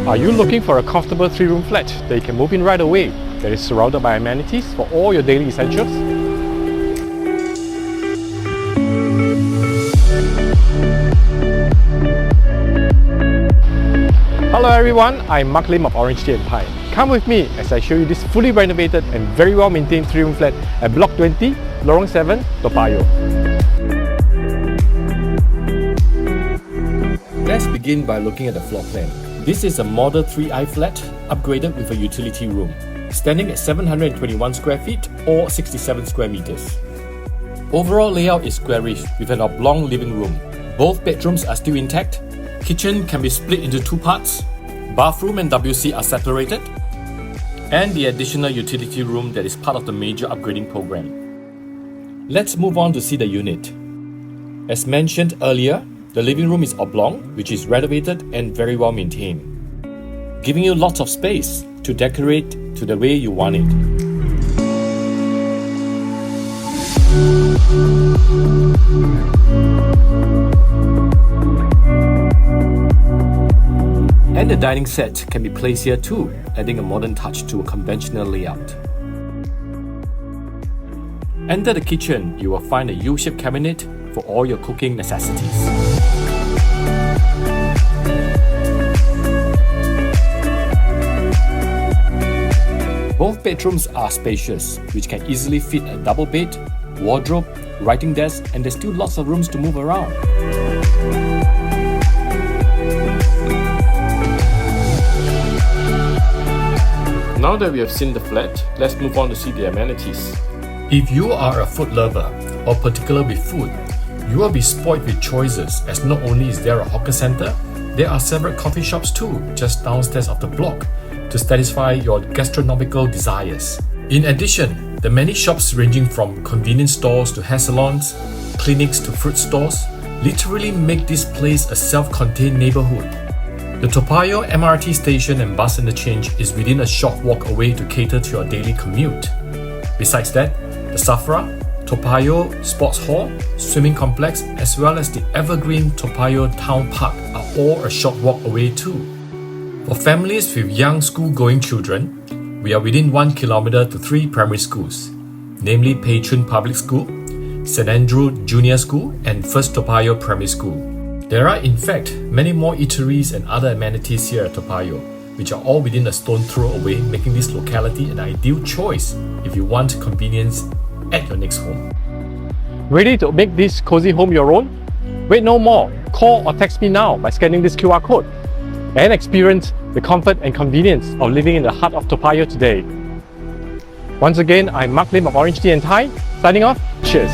Are you looking for a comfortable 3-room flat that you can move in right away, that is surrounded by amenities for all your daily essentials? Hello everyone, I'm Mark Lim of OrangeTee Thai. Come with me as I show you this fully renovated and very well maintained 3-room flat at Block 20, Lorong 7, Toa Payoh. Let's begin by looking at the floor plan. This is a Model 3i flat upgraded with a utility room, standing at 721 square feet or 67 square meters. Overall layout is squarish with an oblong living room. Both bedrooms are still intact. Kitchen can be split into 2 parts. Bathroom and WC are separated. And the additional utility room that is part of the major upgrading program. Let's move on to see the unit. As mentioned earlier, the living room is oblong, which is renovated and very well maintained, giving you lots of space to decorate to the way you want it. And the dining set can be placed here too, adding a modern touch to a conventional layout. Enter the kitchen, you will find a U-shaped cabinet for all your cooking necessities. Both bedrooms are spacious, which can easily fit a double bed, wardrobe, writing desk, and there's still lots of rooms to move around. Now that we have seen the flat, let's move on to see the amenities. If you are a food lover or particular with food, you will be spoiled with choices, as not only is there a hawker center, there are several coffee shops too, just downstairs of the block, to satisfy your gastronomical desires. In addition, the many shops ranging from convenience stores to hair salons, clinics to fruit stores, literally make this place a self-contained neighborhood. The Toa Payoh MRT station and bus interchange is within a short walk away to cater to your daily commute. Besides that, the Safra, Toa Payoh Sports Hall, Swimming Complex, as well as the evergreen Toa Payoh Town Park are all a short walk away too. For families with young school-going children, we are within 1 kilometer to 3 primary schools, namely Pei Chun Public School, St. Andrew Junior School, and First Toa Payoh Primary School. There are in fact many more eateries and other amenities here at Toa Payoh, which are all within a stone throw away, making this locality an ideal choice if you want convenience at your next home. Ready to make this cozy home your own? Wait no more. Call or text me now by scanning this QR code and experience the comfort and convenience of living in the heart of Toa Payoh today. Once again, I'm Mark Lim of OrangeTee Thai, signing off. Cheers!